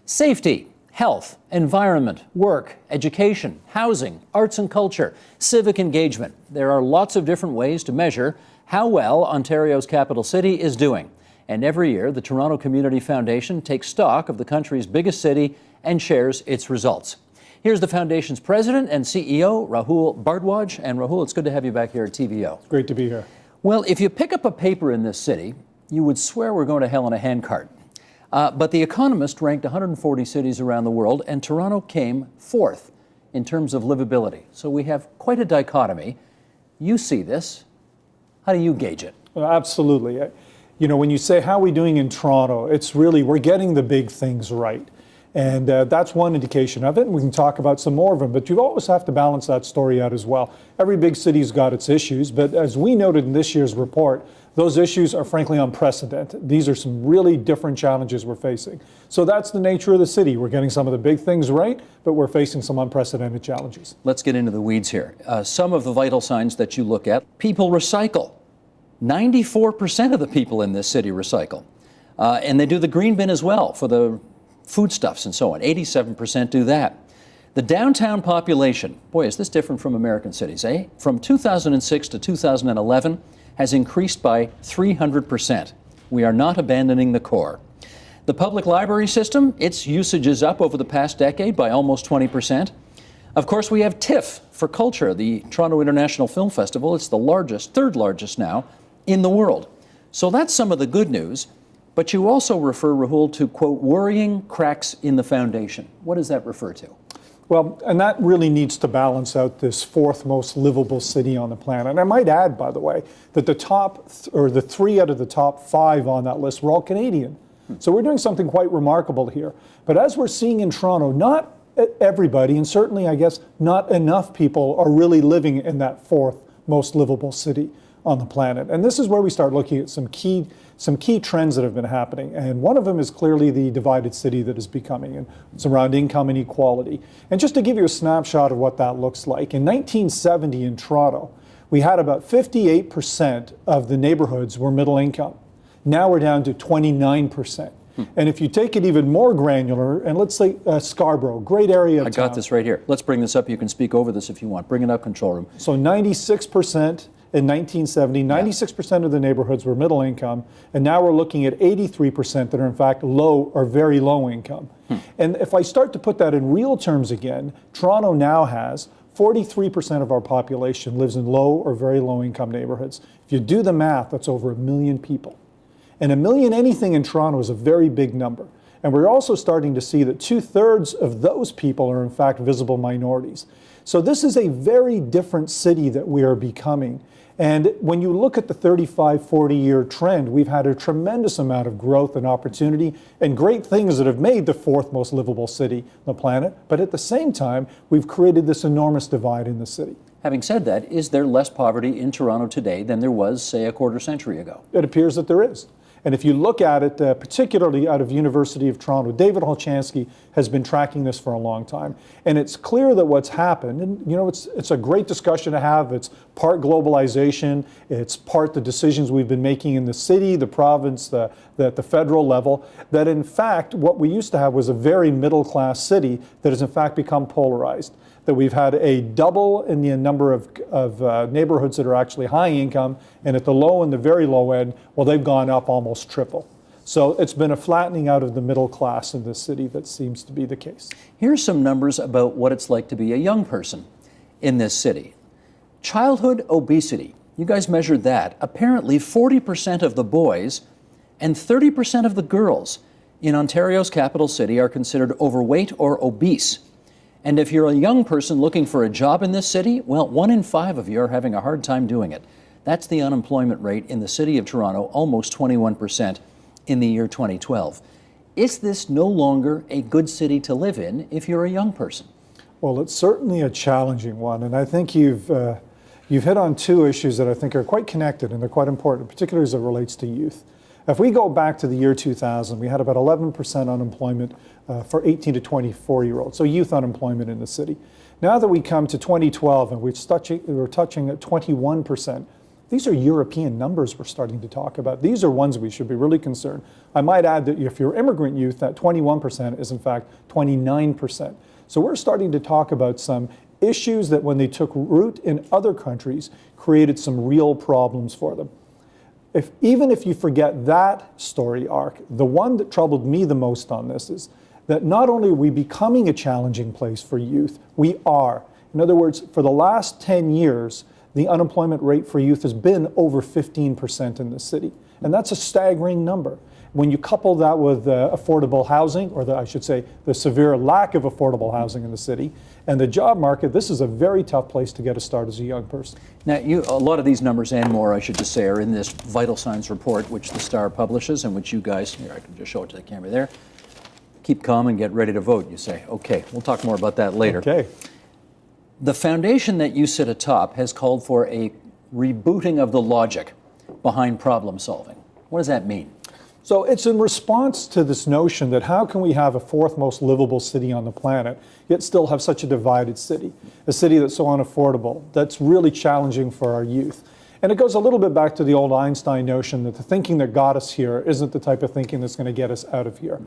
Safety, health, environment, work, education, housing, arts and culture, civic engagement. There are lots of different ways to measure how well Ontario's capital city is doing. And every year, the Toronto Community Foundation takes stock of the country's biggest city and shares its results. Here's the Foundation's president and CEO, Rahul Bhardwaj. And Rahul, it's good to have you back here at TVO. Great to be here. Well, if you pick up a paper in this city, you would swear we're going to hell in a handcart. But The Economist ranked 140 cities around the world, and Toronto came fourth in terms of livability. So we have quite a dichotomy. You see this. How do you gauge it? Absolutely. You know, when you say, how are we doing in Toronto, it's really, we're getting the big things right. And that's one indication of it. And we can talk about some more of them, but you always have to balance that story out as well. Every big city's got its issues, but as we noted in this year's report, those issues are frankly unprecedented. These are some really different challenges we're facing. So that's the nature of the city. We're getting some of the big things right, but we're facing some unprecedented challenges. Let's get into the weeds here. Some of the vital signs that you look at, people recycle. 94% of the people in this city recycle. And they do the green bin as well for the foodstuffs and so on. 87% do that. The downtown population, boy, is this different from American cities, eh? From 2006 to 2011, has increased by 300%. We are not abandoning the core. The public library system, its usage is up over the past decade by almost 20%. Of course, we have TIFF for culture, the Toronto International Film Festival. It's the largest, third largest now, in the world. So that's some of the good news. But you also refer, Rahul, to, quote, worrying cracks in the foundation. What does that refer to? Well, and that really needs to balance out this fourth most livable city on the planet. And I might add, by the way, that the the three out of the top five on that list were all Canadian. So we're doing something quite remarkable here. But as we're seeing in Toronto, not everybody, and certainly, I guess, not enough people are really living in that fourth most livable city on the planet. And this is where we start looking at some key trends that have been happening. And one of them is clearly the divided city that is becoming, and it's around income and equality. And just to give you a snapshot of what that looks like, in 1970 in Toronto, we had about 58% of the neighborhoods were middle income. Now we're down to 29%. And if you take it even more granular, and let's say Scarborough, great area of town. I got this right here. Let's bring this up. You can speak over this if you want. Bring it up, control room. So 96% in 1970, 96% of the neighborhoods were middle income, and now we're looking at 83% that are in fact low or very low income. And if I start to put that in real terms again, Toronto now has 43% of our population lives in low or very low income neighborhoods. If you do the math, that's over 1 million people. And 1 million anything in Toronto is a very big number. And we're also starting to see that 2/3 of those people are in fact visible minorities. So this is a very different city that we are becoming. And when you look at the 35, 40-year trend, we've had a tremendous amount of growth and opportunity and great things that have made the fourth most livable city on the planet. But at the same time, we've created this enormous divide in the city. Having said that, is there less poverty in Toronto today than there was, say, a quarter century ago? It appears that there is. And if you look at it, particularly out of University of Toronto, David Holchansky has been tracking this for a long time. And it's clear that what's happened, and you know, it's a great discussion to have. It's part globalization, it's part the decisions we've been making in the city, the province, the federal level, that in fact, what we used to have was a very middle-class city that has in fact become polarized. That we've had a double in the number of neighborhoods that are actually high income, and at the low and the very low end, well, they've gone up almost triple. So it's been a flattening out of the middle class in this city that seems to be the case. Here's some numbers about what it's like to be a young person in this city. Childhood obesity, you guys measured that. Apparently 40% of the boys and 30% of the girls in Ontario's capital city are considered overweight or obese. And if you're a young person looking for a job in this city, well, 1 in 5 of you are having a hard time doing it. That's the unemployment rate in the city of Toronto, almost 21% in the year 2012. Is this no longer a good city to live in if you're a young person? Well, it's certainly a challenging one, and I think you've hit on two issues that I think are quite connected and they're quite important, particularly as it relates to youth. If we go back to the year 2000, we had about 11% unemployment for 18 to 24-year-olds, so youth unemployment in the city. Now that we come to 2012 and we're touching at 21%, These are European numbers we're starting to talk about. These are ones we should be really concerned. I might add that if you're immigrant youth, that 21% is in fact 29%. So we're starting to talk about some issues that when they took root in other countries, created some real problems for them. Even if you forget that story arc, the one that troubled me the most on this is that not only are we becoming a challenging place for youth, we are. In other words, for the last 10 years, the unemployment rate for youth has been over 15% in the city. And that's a staggering number. When you couple that with affordable housing, or I should say the severe lack of affordable housing in the city, and the job market, this is a very tough place to get a start as a young person. Now, a lot of these numbers and more, I should just say, are in this Vital Signs report, which the Star publishes, and which you guys, here, I can just show it to the camera there. Keep calm and get ready to vote, you say. Okay, we'll talk more about that later. Okay. The foundation that you sit atop has called for a rebooting of the logic behind problem solving. What does that mean? So it's in response to this notion that how can we have a fourth most livable city on the planet, yet still have such a divided city, a city that's so unaffordable, that's really challenging for our youth. And it goes a little bit back to the old Einstein notion that the thinking that got us here isn't the type of thinking that's going to get us out of here.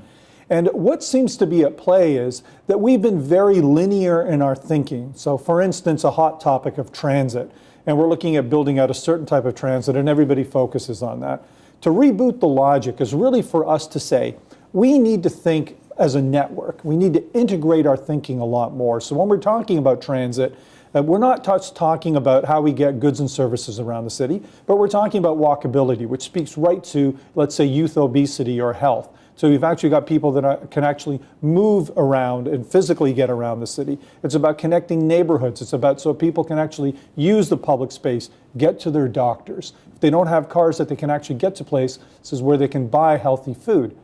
And what seems to be at play is that we've been very linear in our thinking. So for instance, a hot topic of transit, and we're looking at building out a certain type of transit, and everybody focuses on that. To reboot the logic is really for us to say, we need to think as a network. We need to integrate our thinking a lot more. So when we're talking about transit, we're not just talking about how we get goods and services around the city, but we're talking about walkability, which speaks right to, let's say, youth obesity or health. So you've actually got people that can actually move around and physically get around the city. It's about connecting neighborhoods. It's about so people can actually use the public space, get to their doctors. If they don't have cars that they can actually get to places where they can buy healthy food.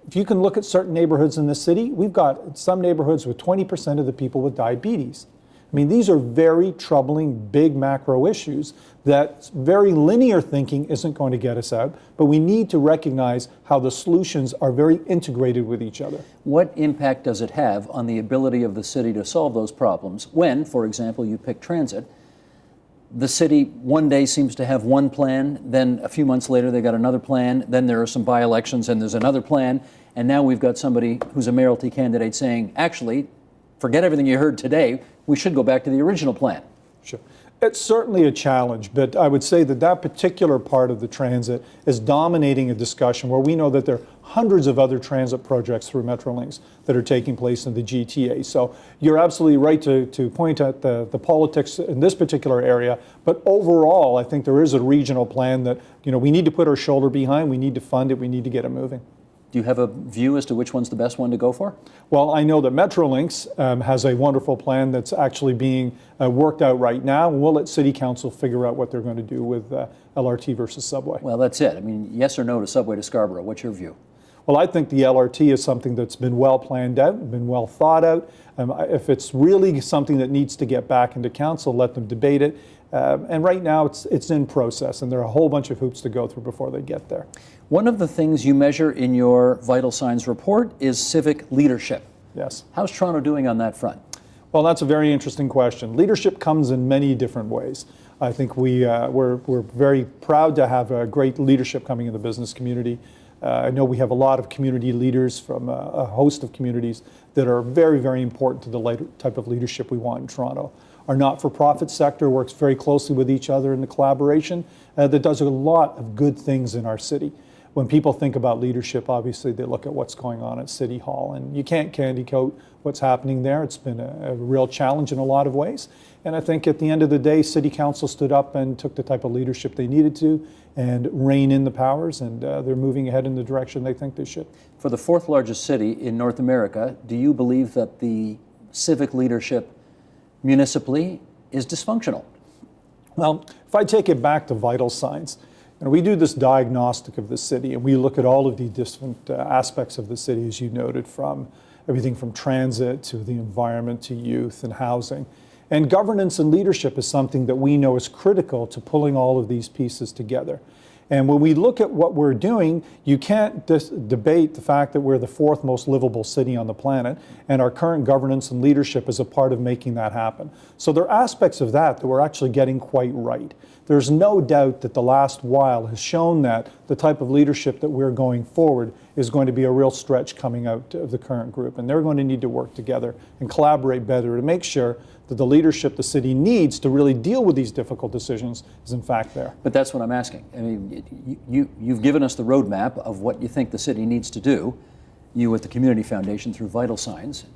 If you can look at certain neighborhoods in the city, we've got some neighborhoods with 20% of the people with diabetes. I mean, these are very troubling, big macro issues that very linear thinking isn't going to get us out, but we need to recognize how the solutions are very integrated with each other. What impact does it have on the ability of the city to solve those problems when, for example, you pick transit, the city one day seems to have one plan, then a few months later they got another plan, then there are some by-elections and there's another plan, and now we've got somebody who's a mayoralty candidate saying, actually, forget everything you heard today, we should go back to the original plan. Sure. It's certainly a challenge, but I would say that that particular part of the transit is dominating a discussion where we know that there are hundreds of other transit projects through Metrolinx that are taking place in the GTA. So you're absolutely right to point at the politics in this particular area, but overall, I think there is a regional plan that we need to put our shoulder behind, we need to fund it, we need to get it moving. Do you have a view as to which one's the best one to go for? Well, I know that Metrolinx has a wonderful plan that's actually being worked out right now. We'll let City Council figure out what they're going to do with LRT versus subway. Well, that's it. I mean, yes or no to subway to Scarborough? What's your view? Well, I think the LRT is something that's been well planned out, been well thought out. If it's really something that needs to get back into council, let them debate it. And right now, it's in process, and there are a whole bunch of hoops to go through before they get there. One of the things you measure in your Vital Signs report is civic leadership. Yes. How's Toronto doing on that front? Well, that's a very interesting question. Leadership comes in many different ways. I think we're very proud to have great leadership coming in the business community. I know we have a lot of community leaders from a host of communities that are very, very important to the type of leadership we want in Toronto. Our not-for-profit sector works very closely with each other in the collaboration that does a lot of good things in our city. When people think about leadership, obviously they look at what's going on at City Hall, and you can't candy coat what's happening there. It's been a real challenge in a lot of ways. And I think at the end of the day, City Council stood up and took the type of leadership they needed to and rein in the powers, and they're moving ahead in the direction they think they should. For the fourth largest city in North America, do you believe that the civic leadership municipally is dysfunctional? Well, if I take it back to vital signs, and we do this diagnostic of the city, and we look at all of the different aspects of the city, as you noted, from everything from transit to the environment to youth and housing. And governance and leadership is something that we know is critical to pulling all of these pieces together. And when we look at what we're doing, you can't debate the fact that we're the fourth most livable city on the planet, and our current governance and leadership is a part of making that happen. So there are aspects of that we're actually getting quite right. There's no doubt that the last while has shown that the type of leadership that we're going forward is going to be a real stretch coming out of the current group. And they're going to need to work together and collaborate better to make sure that the leadership the city needs to really deal with these difficult decisions is in fact there. But that's what I'm asking. I mean, you've given us the roadmap of what you think the city needs to do, you at the Community Foundation through Vital Signs.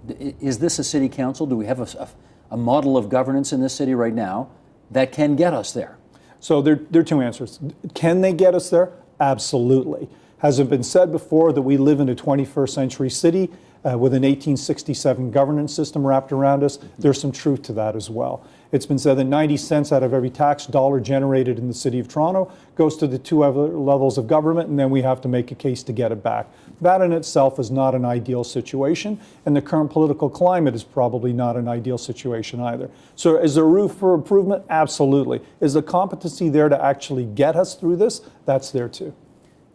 Is this a city council? Do we have a model of governance in this city right now that can get us there? So there are two answers. Can they get us there? Absolutely. Has it been said before that we live in a 21st century city with an 1867 governance system wrapped around us? There's some truth to that as well. It's been said that 90 cents out of every tax dollar generated in the city of Toronto goes to the two other levels of government, and then we have to make a case to get it back. That in itself is not an ideal situation, and the current political climate is probably not an ideal situation either. So is there room for improvement? Absolutely. Is the competency there to actually get us through this? That's there too.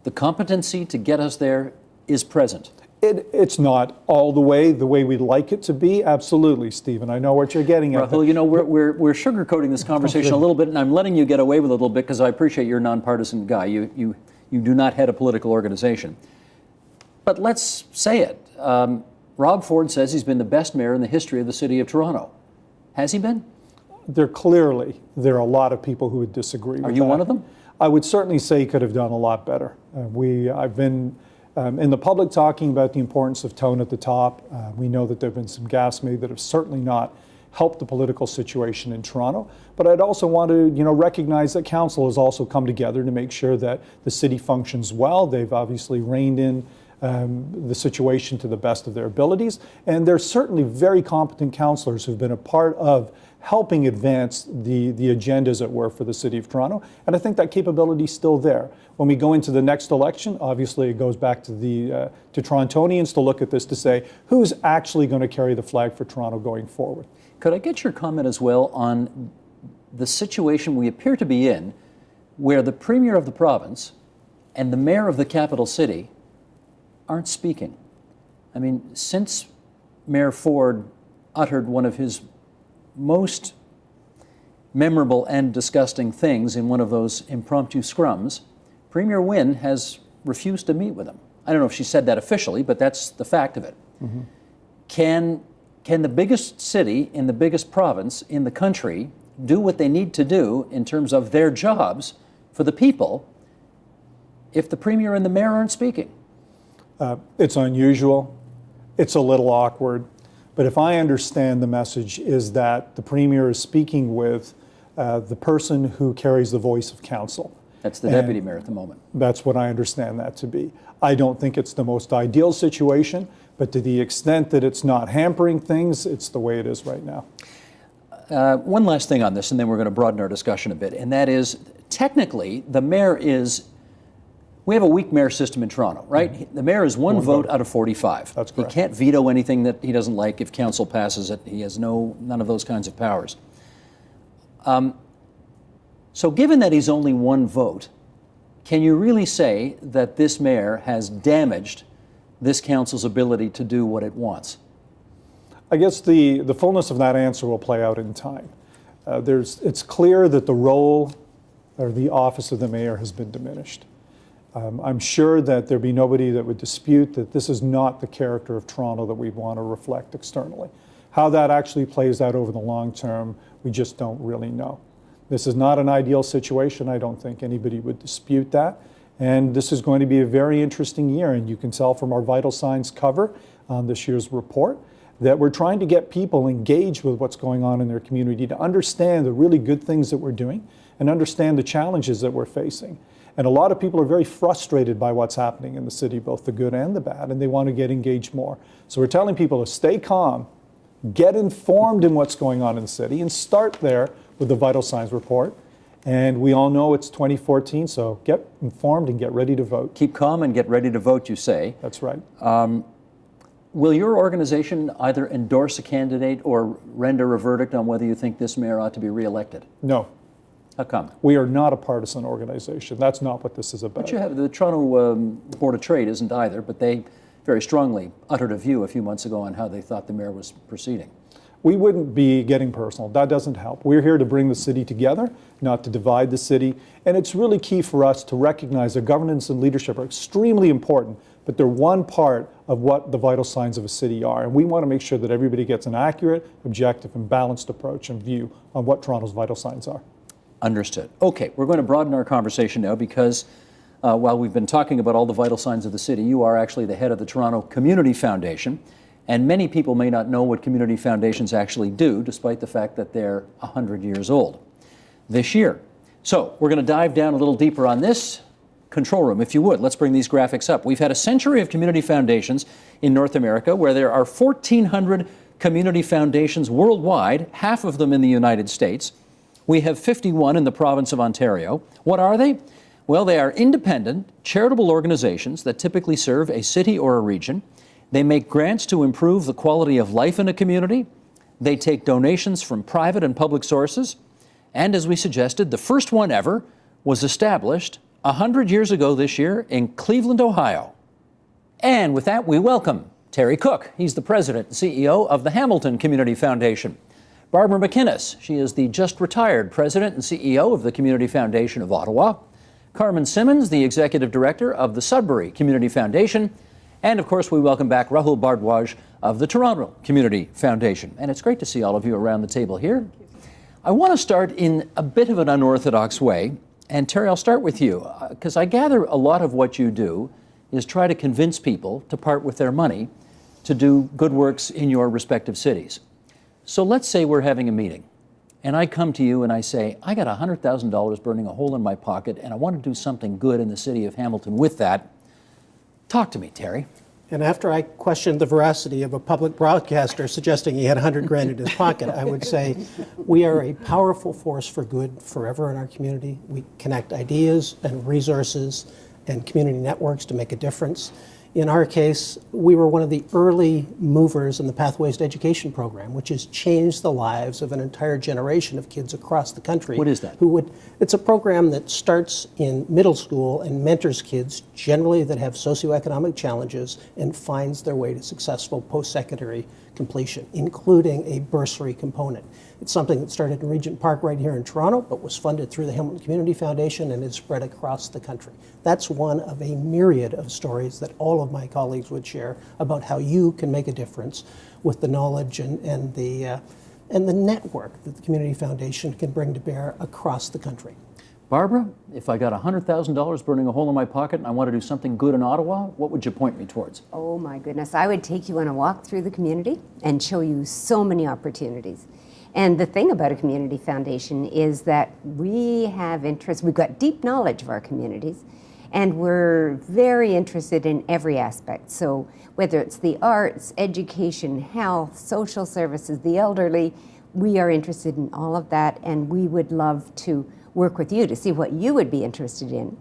The competency to get us there is present. It's not all the way we'd like it to be. Absolutely, Stephen. I know what you're getting at. Rahul, you know, we're sugarcoating this conversation a little bit, and I'm letting you get away with it a little bit because I appreciate you're a nonpartisan guy. You do not head a political organization. But let's say it. Rob Ford says he's been the best mayor in the history of the city of Toronto. Has he been? There are a lot of people who would disagree with that. Are you one of them? I would certainly say he could have done a lot better. I've been in the public talking about the importance of tone at the top. We know that there have been some gaffes made that have certainly not helped the political situation in Toronto. But I'd also want to, recognize that council has also come together to make sure that the city functions well. They've obviously reined in the situation to the best of their abilities. And there's certainly very competent councillors who've been a part of helping advance the agendas that were for the City of Toronto. And I think that capability is still there. When we go into the next election, obviously it goes back to to Torontonians to look at this to say, who's actually going to carry the flag for Toronto going forward? Could I get your comment as well on the situation we appear to be in where the Premier of the province and the Mayor of the capital city aren't speaking? I mean, since Mayor Ford uttered one of his most memorable and disgusting things in one of those impromptu scrums, Premier Wynne has refused to meet with him. I don't know if she said that officially, but that's the fact of it. Mm-hmm. Can the biggest city in the biggest province in the country do what they need to do in terms of their jobs for the people if the Premier and the Mayor aren't speaking? It's unusual. It's a little awkward. But if I understand the message is that the Premier is speaking with the person who carries the voice of council. That's the Deputy Mayor at the moment. That's what I understand that to be. I don't think it's the most ideal situation, but to the extent that it's not hampering things, it's the way it is right now. One last thing on this, and then we're going to broaden our discussion a bit, and that is, technically, the mayor is, we have a weak mayor system in Toronto, right? Mm-hmm. The mayor is one vote out of 45. That's correct. He can't veto anything that he doesn't like if council passes it. He has none of those kinds of powers. So given that he's only one vote, can you really say that this mayor has damaged this council's ability to do what it wants? I guess the fullness of that answer will play out in time. It's clear that the role or the office of the mayor has been diminished. I'm sure that there'd be nobody that would dispute that this is not the character of Toronto that we want to reflect externally. How that actually plays out over the long term, we just don't really know. This is not an ideal situation. I don't think anybody would dispute that. And this is going to be a very interesting year. And you can tell from our Vital Signs cover on this year's report that we're trying to get people engaged with what's going on in their community to understand the really good things that we're doing and understand the challenges that we're facing. And a lot of people are very frustrated by what's happening in the city, both the good and the bad, and they want to get engaged more. So we're telling people to stay calm, get informed in what's going on in the city, and start there with the Vital Signs report. And we all know it's 2014, so get informed and get ready to vote. Keep calm and get ready to vote, you say. That's right. Will your organization either endorse a candidate or render a verdict on whether you think this mayor ought to be reelected? No. How come? We are not a partisan organization. That's not what this is about. But you have the Toronto Board of Trade isn't either, but they very strongly uttered a view a few months ago on how they thought the mayor was proceeding. we wouldn't be getting personal. That doesn't help. We're here to bring the city together, not to divide the city. And it's really key for us to recognize that governance and leadership are extremely important, but they're one part of what the vital signs of a city are. And we want to make sure that everybody gets an accurate, objective, and balanced approach and view on what Toronto's vital signs are. Understood. Okay, we're going to broaden our conversation now because while we've been talking about all the vital signs of the city, you are actually the head of the Toronto Community Foundation. And many people may not know what community foundations actually do, despite the fact that they're 100 years old this year. So we're going to dive down a little deeper on this. Control room, if you would, let's bring these graphics up. We've had a century of community foundations in North America, where there are 1,400 community foundations worldwide, half of them in the United States. We have 51 in the province of Ontario. What are they? Well, they are independent, charitable organizations that typically serve a city or a region. They make grants to improve the quality of life in a community. They take donations from private and public sources. And as we suggested, the first one ever was established 100 years ago this year in Cleveland, Ohio. And with that, we welcome Terry Cook. He's the president and CEO of the Hamilton Community Foundation. Barbara McInnes, she is the just retired president and CEO of the Community Foundation of Ottawa. Carmen Simmons, the executive director of the Sudbury Community Foundation. And of course, we welcome back Rahul Bhardwaj of the Toronto Community Foundation. And it's great to see all of you around the table here. I want to start in a bit of an unorthodox way. And Terry, I'll start with you, because I gather a lot of what you do is try to convince people to part with their money to do good works in your respective cities. So let's say we're having a meeting, and I come to you and I say, I got $100,000 burning a hole in my pocket, and I want to do something good in the city of Hamilton with that. Talk to me, Terry. And after I questioned the veracity of a public broadcaster suggesting he had 100 grand in his pocket, I would say we are a powerful force for good forever in our community. We connect ideas and resources and community networks to make a difference. In our case, we were one of the early movers in the Pathways to Education program, which has changed the lives of an entire generation of kids across the country. What is that? It's a program that starts in middle school and mentors kids, generally that have socioeconomic challenges, and finds their way to successful post-secondary completion, including a bursary component. It's something that started in Regent Park right here in Toronto, but was funded through the Hamilton Community Foundation and is spread across the country. That's one of a myriad of stories that all of my colleagues would share about how you can make a difference with the knowledge and the network that the Community Foundation can bring to bear across the country. Barbara, if I got $100,000 burning a hole in my pocket and I want to do something good in Ottawa, what would you point me towards? Oh my goodness, I would take you on a walk through the community and show you so many opportunities. And the thing about a community foundation is that we have interest, we've got deep knowledge of our communities, and we're very interested in every aspect. So whether it's the arts, education, health, social services, the elderly, we are interested in all of that, and we would love to work with you to see what you would be interested in.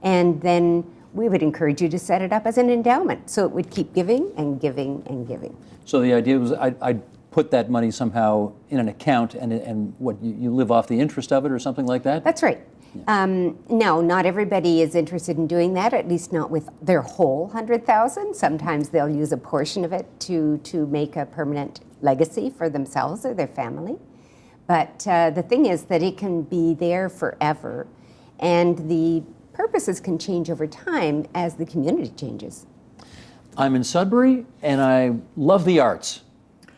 And then we would encourage you to set it up as an endowment, so it would keep giving and giving and giving. So the idea was I'd put that money somehow in an account, and what, you live off the interest of it or something like that? That's right. Yeah. No, not everybody is interested in doing that, at least not with their whole 100,000. Sometimes they'll use a portion of it to make a permanent legacy for themselves or their family. But the thing is that it can be there forever, and the purposes can change over time as the community changes. I'm in Sudbury, and I love the arts.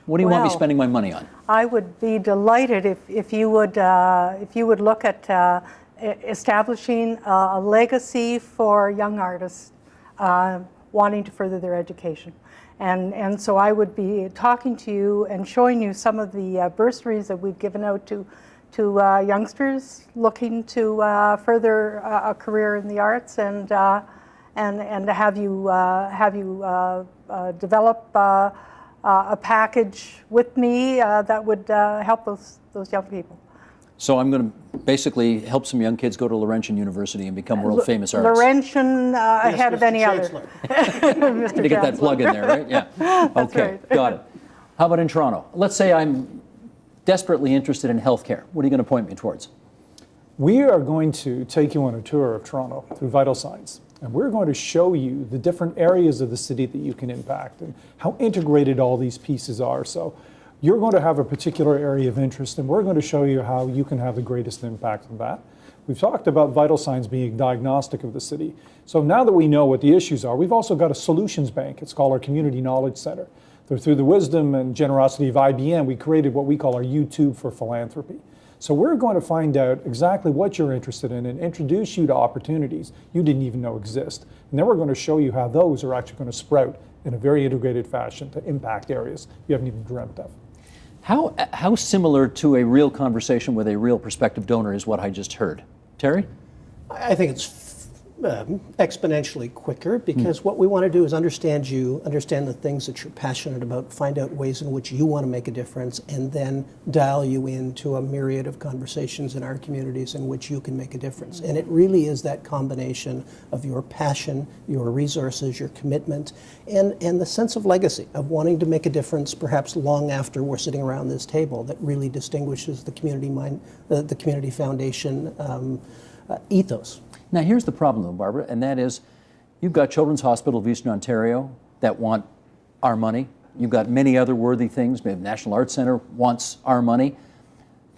What do you want me spending my money on? I would be delighted if you would look at establishing a legacy for young artists wanting to further their education. And so I would be talking to you and showing you some of the bursaries that we've given out to youngsters looking to further a career in the arts, and to have you develop a package with me that would help those young people. So I'm going to basically help some young kids go to Laurentian University and become world famous artists. Laurentian ahead of any other. To get that plug in there, right? Yeah. Okay, right. Got it. How about in Toronto? Let's say I'm desperately interested in healthcare. What are you going to point me towards? We are going to take you on a tour of Toronto through Vital Signs. And we're going to show you the different areas of the city that you can impact and how integrated all these pieces are. So you're going to have a particular area of interest, and we're going to show you how you can have the greatest impact on that. We've talked about vital signs being diagnostic of the city. So now that we know what the issues are, we've also got a solutions bank. It's called our Community Knowledge Center. Through the wisdom and generosity of IBM, we created what we call our YouTube for philanthropy. So we're going to find out exactly what you're interested in and introduce you to opportunities you didn't even know exist. And then we're going to show you how those are actually going to sprout in a very integrated fashion to impact areas you haven't even dreamt of. How similar to a real conversation with a real prospective donor is what I just heard? Terry? I think it's exponentially quicker, because what we want to do is understand you, understand the things that you're passionate about, find out ways in which you want to make a difference, and then dial you into a myriad of conversations in our communities in which you can make a difference. And it really is that combination of your passion, your resources, your commitment, and the sense of legacy of wanting to make a difference perhaps long after we're sitting around this table that really distinguishes the the Community Foundation ethos. Now, here's the problem, though, Barbara, and that is you've got Children's Hospital of Eastern Ontario that want our money. You've got many other worthy things. Maybe National Arts Centre wants our money.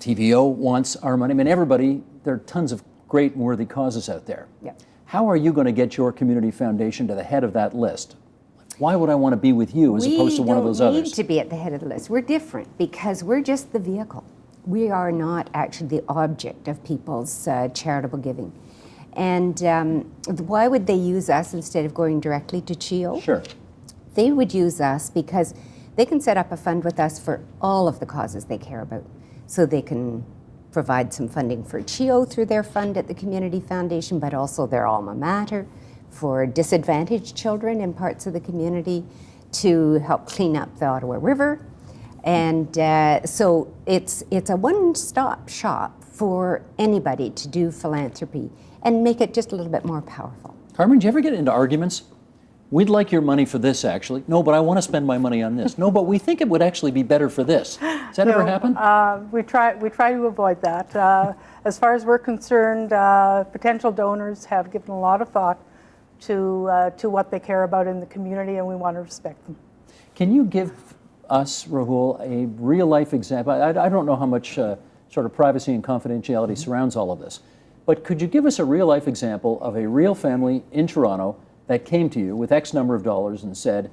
TVO wants our money. I mean, everybody, there are tons of great and worthy causes out there. Yep. How are you going to get your community foundation to the head of that list? Why would I want to be with you as opposed to one of those others? We don't need to be at the head of the list. We're different because we're just the vehicle. We are not actually the object of people's charitable giving. And why would they use us instead of going directly to CHEO? Sure. They would use us because they can set up a fund with us for all of the causes they care about. So they can provide some funding for CHEO through their fund at the Community Foundation, but also their alma mater for disadvantaged children in parts of the community to help clean up the Ottawa River. And so it's a one-stop shop for anybody to do philanthropy and make it just a little bit more powerful. Carmen, do you ever get into arguments? We'd like your money for this, actually. No, but I want to spend my money on this. No, but we think it would actually be better for this. Does that ever happen? We try to avoid that. As far as we're concerned, potential donors have given a lot of thought to what they care about in the community, and we want to respect them. Can you give us, Rahul, a real-life example? I don't know how much sort of privacy and confidentiality surrounds all of this, but could you give us a real-life example of a real family in Toronto that came to you with X number of dollars and said,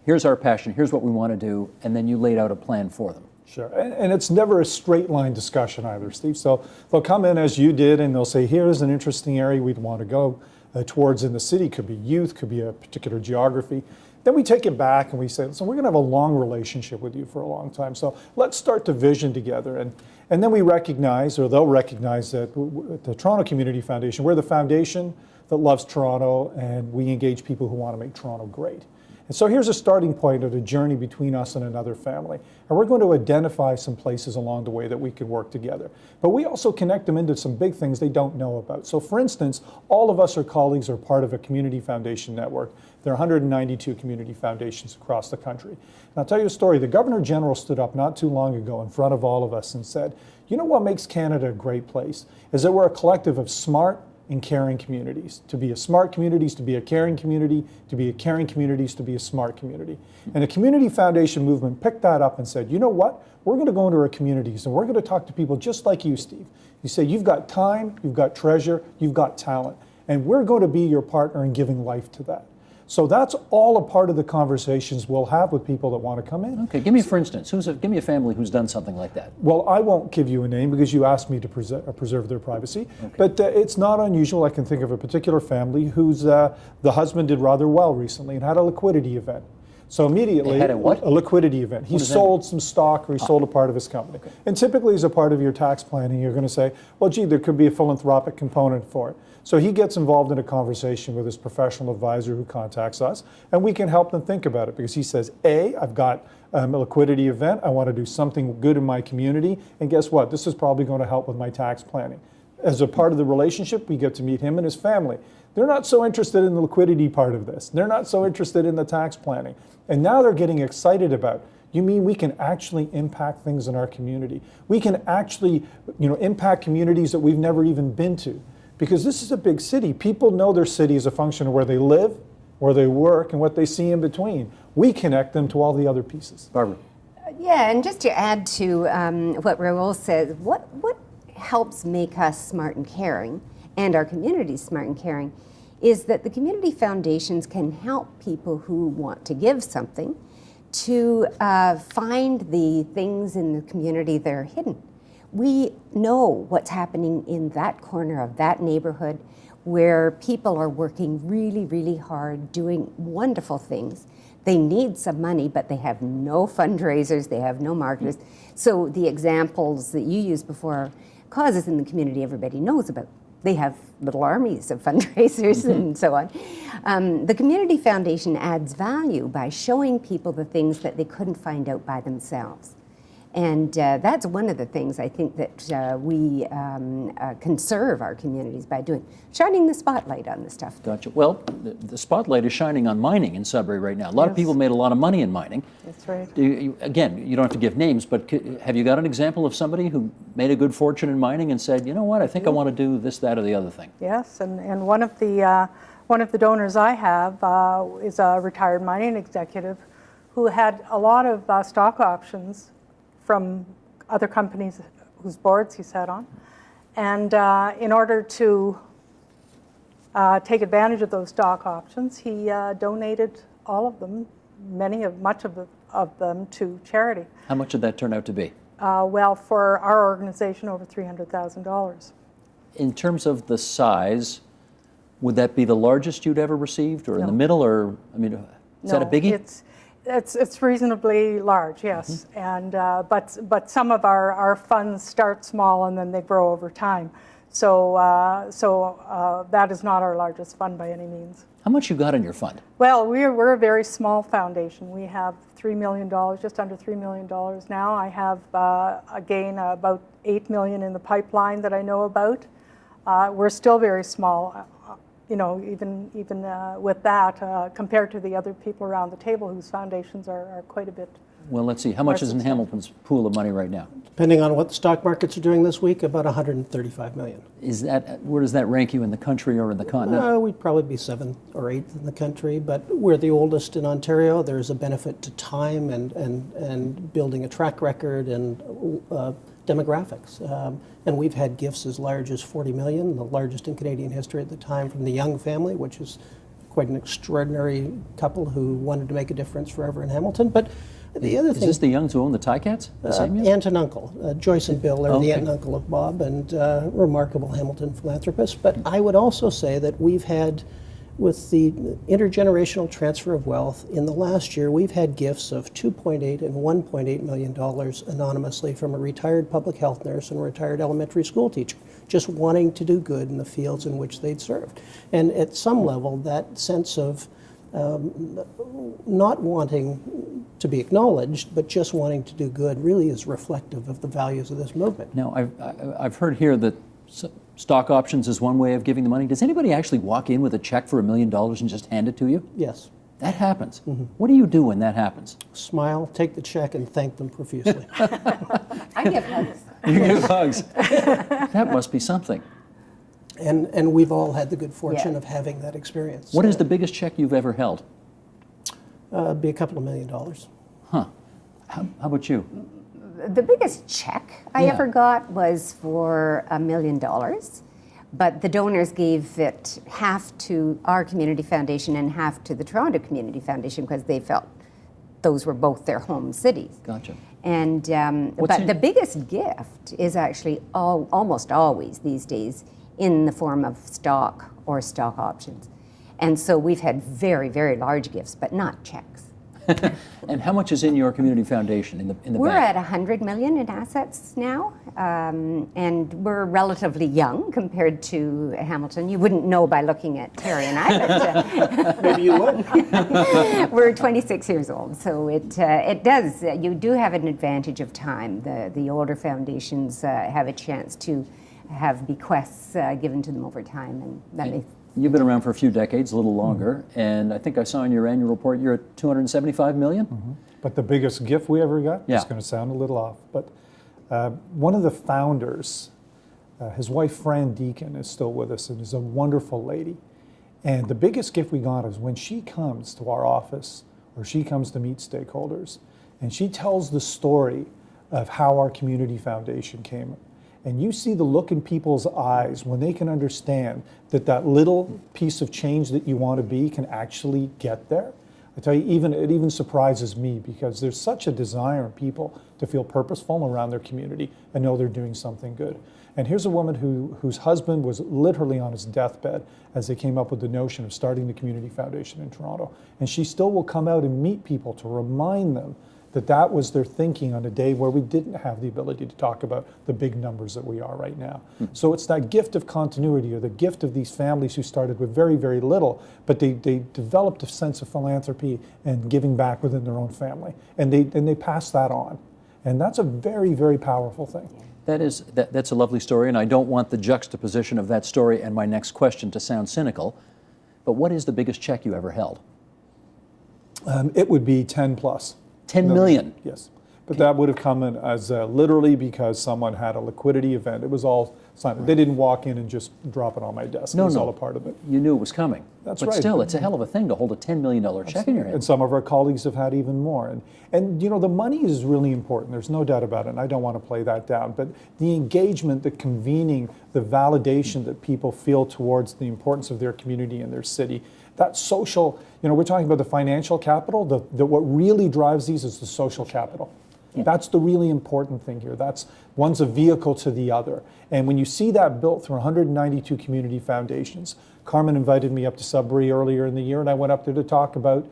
here's our passion, here's what we want to do, and then you laid out a plan for them? Sure, and it's never a straight line discussion either, Steve. So they'll come in as you did and they'll say, here's an interesting area we'd want to go towards in the city. Could be youth, could be a particular geography. Then we take it back and we say, so we're going to have a long relationship with you for a long time. So let's start to vision together. And then we recognize, or they'll recognize, that at the Toronto Community Foundation, we're the foundation that loves Toronto, and we engage people who want to make Toronto great. And so here's a starting point of a journey between us and another family. And we're going to identify some places along the way that we can work together. But we also connect them into some big things they don't know about. So for instance, all of us are colleagues, are part of a community foundation network. There are 192 community foundations across the country. And I'll tell you a story. The Governor General stood up not too long ago in front of all of us and said, you know what makes Canada a great place? Is that we're a collective of smart and caring communities. To be a smart community is to be a caring community, to be a caring community is to be a smart community. And the Community Foundation movement picked that up and said, you know what? We're going to go into our communities and we're going to talk to people just like you, Steve. You say, you've got time, you've got treasure, you've got talent, and we're going to be your partner in giving life to that. So that's all a part of the conversations we'll have with people that want to come in. Okay, give me, for instance, give me a family who's done something like that. Well, I won't give you a name because you asked me to preserve their privacy. Okay. But it's not unusual. I can think of a particular family whose the husband did rather well recently and had a liquidity event. So immediately, they had a what? A liquidity event. He sold some stock, or he sold a part of his company. Okay. And typically, as a part of your tax planning, you're going to say, well, gee, there could be a philanthropic component for it. So he gets involved in a conversation with his professional advisor who contacts us, and we can help them think about it because he says, A, I've got a liquidity event, I want to do something good in my community, and guess what? This is probably going to help with my tax planning. As a part of the relationship, we get to meet him and his family. They're not so interested in the liquidity part of this. They're not so interested in the tax planning. And now they're getting excited about, you mean we can actually impact things in our community? We can actually, impact communities that we've never even been to. Because this is a big city. People know their city is a function of where they live, where they work, and what they see in between. We connect them to all the other pieces. Barbara. Yeah, and just to add to what Raul says, what helps make us smart and caring, and our community smart and caring, is that the community foundations can help people who want to give something to find the things in the community that are hidden. We know what's happening in that corner of that neighborhood where people are working really, really hard, doing wonderful things. They need some money, but they have no fundraisers, they have no marketers. So the examples that you used before, causes in the community everybody knows about. They have little armies of fundraisers and so on. The Community Foundation adds value by showing people the things that they couldn't find out by themselves. And that's one of the things I think that we can serve our communities by doing, shining the spotlight on this stuff. Gotcha. Well, the spotlight is shining on mining in Sudbury right now. A lot of people made a lot of money in mining. That's right. Again, you don't have to give names, but have you got an example of somebody who made a good fortune in mining and said, you know what, I think I want to do this, that, or the other thing? Yes, and one of the donors I have is a retired mining executive who had a lot of stock options from other companies whose boards he sat on. And in order to take advantage of those stock options, he donated all of them, much of them to charity. How much did that turn out to be? Well, for our organization, over $300,000. In terms of the size, would that be the largest you'd ever received, or in the middle, or, I mean, is that a biggie? It's reasonably large, yes, and but some of our funds start small and then they grow over time. So that is not our largest fund by any means. How much you got in your fund? Well, we're a very small foundation. We have $3 million, just under $3 million now. I have again about $8 million in the pipeline that I know about. We're still very small. You know, even with that, compared to the other people around the table whose foundations are quite a bit. Well, let's see. How much is in Hamilton's pool of money right now? Depending on what the stock markets are doing this week, about $135 million. Where does that rank you in the country or in the continent? We'd probably be 7th or 8th in the country, but we're the oldest in Ontario. There's a benefit to time and building a track record and demographics. And we've had gifts as large as $40 million, the largest in Canadian history at the time, from the Young family, which is quite an extraordinary couple who wanted to make a difference forever in Hamilton. But the other thing... Is this the Youngs who own the Ticats? Aunt and uncle. Joyce and Bill are the aunt and uncle of Bob, and remarkable Hamilton philanthropists. But I would also say that we've had, with the intergenerational transfer of wealth, in the last year, we've had gifts of $2.8 and $1.8 million anonymously from a retired public health nurse and a retired elementary school teacher, just wanting to do good in the fields in which they'd served. And at some level, that sense of not wanting to be acknowledged, but just wanting to do good, really is reflective of the values of this movement. Now, I've heard here that stock options is one way of giving the money. Does anybody actually walk in with a check for $1 million and just hand it to you? Yes. That happens. What do you do when that happens? Smile, take the check, and thank them profusely. I give hugs. You give hugs. That must be something. And we've all had the good fortune of having that experience. What is the biggest check you've ever held? Be a couple of $1 million. Huh. How about you? The biggest check I ever got was for $1 million, but the donors gave it half to our community foundation and half to the Toronto Community Foundation because they felt those were both their home cities. Gotcha. And but the biggest gift is actually almost always these days in the form of stock or stock options. And so we've had very, very large gifts, but not checks. And how much is in your community foundation in the We're bank? at $100 million in assets now, and we're relatively young compared to Hamilton. You wouldn't know by looking at Terry and I, but Maybe you would. we're 26 years old, so it does. You do have an advantage of time. The older foundations have a chance to have bequests given to them over time, and that makes. You've been around for a few decades, a little longer, and I think I saw in your annual report you're at $275 million? But the biggest gift we ever got, Yeah. it's going to sound a little off, but one of the founders, his wife Fran Deacon, is still with us and is a wonderful lady. And the biggest gift we got is when she comes to our office or she comes to meet stakeholders, And she tells the story of how our community foundation came. And you see the look in people's eyes when they can understand that that little piece of change that you want to be can actually get there. I tell you, it even surprises me, because there's such a desire in people to feel purposeful around their community and know they're doing something good. And here's a woman whose husband was literally on his deathbed as they came up with the notion of starting the community foundation in Toronto. And she still will come out and meet people to remind them that that was their thinking on a day where we didn't have the ability to talk about the big numbers that we are right now. So it's that gift of continuity, or the gift of these families who started with very, very little, but they developed a sense of philanthropy and giving back within their own family. And they pass that on. And that's a very, very powerful thing. That's a lovely story, and I don't want the juxtaposition of that story and my next question to sound cynical, but what is the biggest check you ever held? It would be 10 plus. 10 million? Yes. But that would have come in as literally because someone had a liquidity event. It was all signed. They didn't walk in and just drop it on my desk. It was all a part of it. You knew it was coming. That's but right. But still, it's a hell of a thing to hold a $10 million check in your hand. And some of our colleagues have had even more. And you know, the money is really important. There's no doubt about it. And I don't want to play that down. But the engagement, the convening, the validation that people feel towards the importance of their community and their city, that social, you know, we're talking about the financial capital. What really drives these is the social capital. Yeah. That's the really important thing here. One's a vehicle to the other. And when you see that built through 192 community foundations, Carmen invited me up to Sudbury earlier in the year, and I went up there to talk about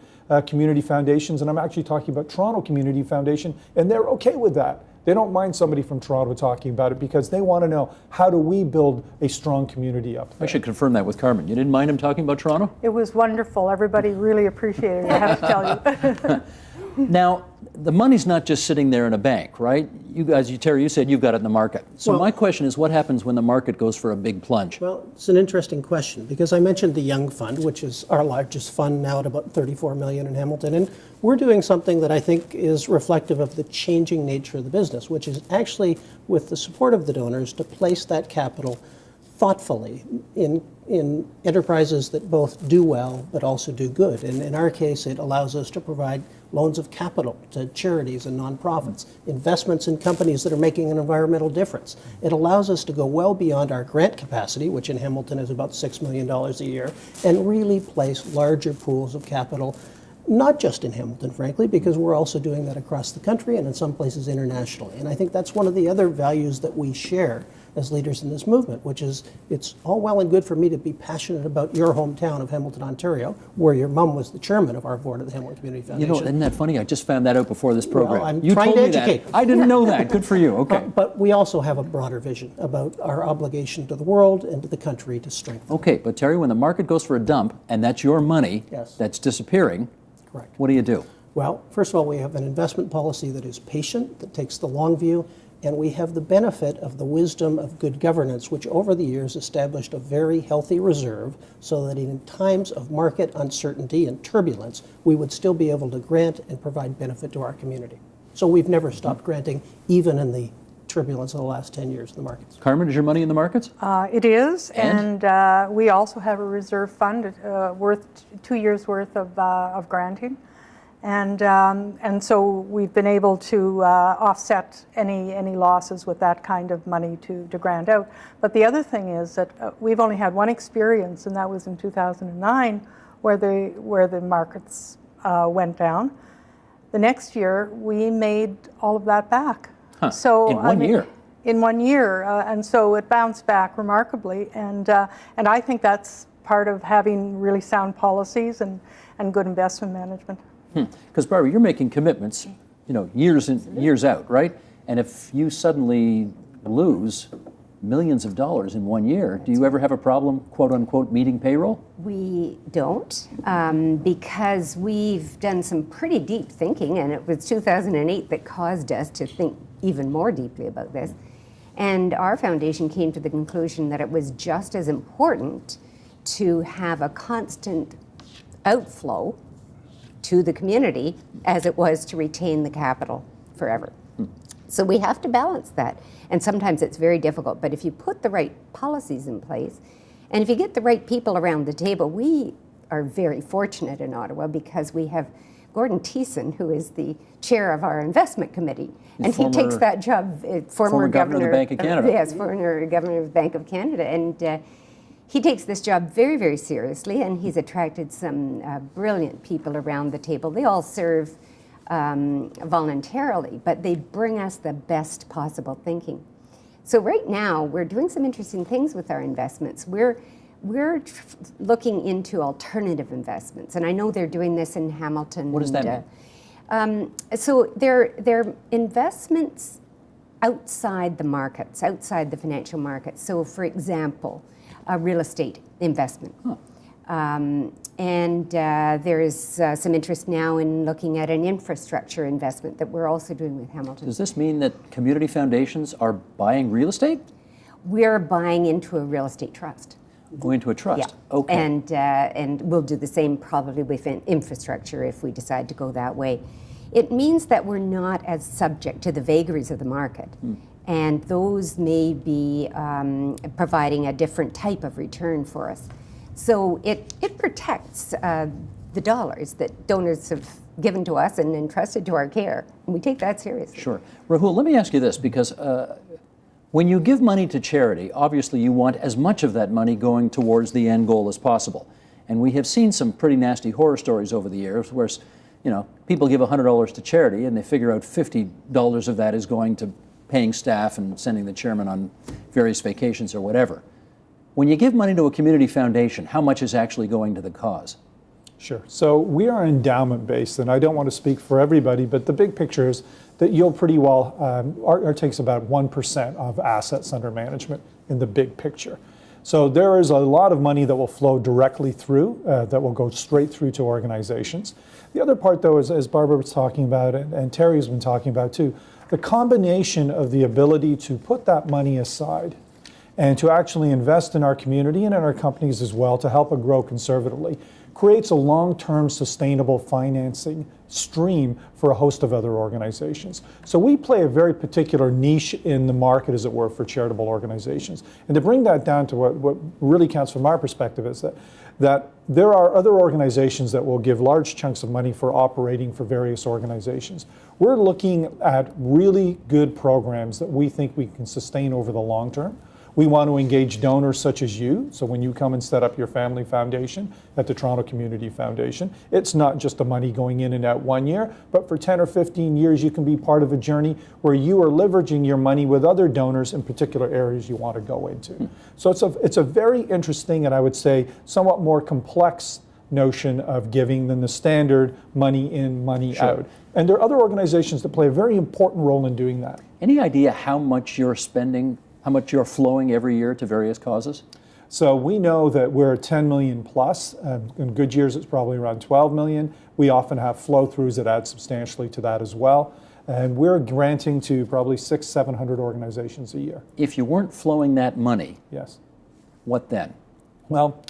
community foundations, and I'm actually talking about Toronto Community Foundation, and they're okay with that. They don't mind somebody from Toronto talking about it, because they want to know, how do we build a strong community up there? I should confirm that with Carmen. You didn't mind him talking about Toronto? It was wonderful. Everybody really appreciated it, I have to tell you. Now, the money's not just sitting there in a bank, right? You guys, Terry, you said you've got it in the market. So my question is, what happens when the market goes for a big plunge? Well, it's an interesting question, because I mentioned the Young Fund, which is our largest fund now at about $34 million in Hamilton. And we're doing something that I think is reflective of the changing nature of the business, which is actually, with the support of the donors, to place that capital thoughtfully in enterprises that both do well but also do good. And in our case, it allows us to provide loans of capital to charities and nonprofits, investments in companies that are making an environmental difference. It allows us to go well beyond our grant capacity, which in Hamilton is about $6 million a year, and really place larger pools of capital, not just in Hamilton, frankly, because we're also doing that across the country and in some places internationally. And I think that's one of the other values that we share as leaders in this movement, which is, it's all well and good for me to be passionate about your hometown of Hamilton, Ontario, where your mom was the chairman of our board of the Hamilton Community Foundation. You know, isn't that funny? I just found that out before this program. Well, I'm you trying told to me educate. That. I didn't know that. Good for you. Okay. But we also have a broader vision about our obligation to the world and to the country to strengthen. Okay, but Terry, when the market goes for a dump, and that's your money Yes. that's disappearing, Correct. what do? Well, first of all, we have an investment policy that is patient, that takes the long view, and we have the benefit of the wisdom of good governance, which over the years established a very healthy reserve so that in times of market uncertainty and turbulence, we would still be able to grant and provide benefit to our community. So we've never stopped granting, even in the turbulence of the last 10 years in the markets. Carmen, is your money in the markets? It is, And? and we also have a reserve fund worth 2 years' worth of granting. And so we've been able to offset any losses with that kind of money to grant out. But the other thing is that we've only had one experience, and that was in 2009, where the markets went down. The next year, we made all of that back. Huh. So in one year? In 1 year, and so it bounced back remarkably. And I think that's part of having really sound policies and good investment management. Because Barbara, you're making commitments, you know, years and years out, right? And if you suddenly lose millions of dollars in 1 year, do you ever have a problem, quote unquote, meeting payroll? We don't, because we've done some pretty deep thinking, and it was 2008 that caused us to think even more deeply about this. And our foundation came to the conclusion that it was just as important to have a constant outflow to the community as it was to retain the capital forever. So we have to balance that. And sometimes it's very difficult, but if you put the right policies in place, and if you get the right people around the table, we are very fortunate in Ottawa because we have Gordon Thiessen, who is the chair of our investment committee, and he takes former- that job. Former governor of the Bank of Canada. Yes, former governor of the Bank of Canada, and he takes this job very, very seriously, and he's attracted some brilliant people around the table. They all serve voluntarily, but they bring us the best possible thinking. So right now, we're doing some interesting things with our investments. We're looking into alternative investments, and I know they're doing this in Hamilton. What does that mean? So they're investments outside the markets, outside the financial markets. So, for example, a real estate investment. And there is some interest now in looking at an infrastructure investment that we're also doing with Hamilton. Does this mean that community foundations are buying real estate? We're buying into a real estate trust. Going to a trust? Yeah. Okay. And we'll do the same probably with infrastructure if we decide to go that way. It means that we're not as subject to the vagaries of the market. And those may be providing a different type of return for us. So it protects the dollars that donors have given to us and entrusted to our care. And we take that seriously. Sure. Rahul, let me ask you this, because when you give money to charity, obviously you want as much of that money going towards the end goal as possible. And we have seen some pretty nasty horror stories over the years where, people give $100 to charity and they figure out $50 of that is going to paying staff and sending the chairman on various vacations or whatever. When you give money to a community foundation, how much is actually going to the cause? Sure. So we are endowment based, and I don't want to speak for everybody, but the big picture is that you'll pretty well, our takes about 1% of assets under management in the big picture. So there is a lot of money that will flow directly through, that will go straight through to organizations. The other part, though, is, as Barbara was talking about, and Terry's been talking about too, the combination of the ability to put that money aside and to actually invest in our community and in our companies as well to help it grow conservatively creates a long-term sustainable financing stream for a host of other organizations. So we play a very particular niche in the market, as it were, for charitable organizations. And to bring that down to what really counts from our perspective is that there are other organizations that will give large chunks of money for operating for various organizations. We're looking at really good programs that we think we can sustain over the long term. We want to engage donors such as you. So when you come and set up your family foundation at the Toronto Community Foundation, it's not just the money going in and out 1 year, but for 10 or 15 years, you can be part of a journey where you are leveraging your money with other donors in particular areas you want to go into. So it's a very interesting, and I would say somewhat more complex notion of giving than the standard money in, money out. And there are other organizations that play a very important role in doing that. Any idea how much you're spending, how much you're flowing every year to various causes? So we know that we're at 10 million plus. In good years, it's probably around 12 million. We often have flow-throughs that add substantially to that as well. And we're granting to probably 600-700 organizations a year. If you weren't flowing that money, Yes. what then? Well,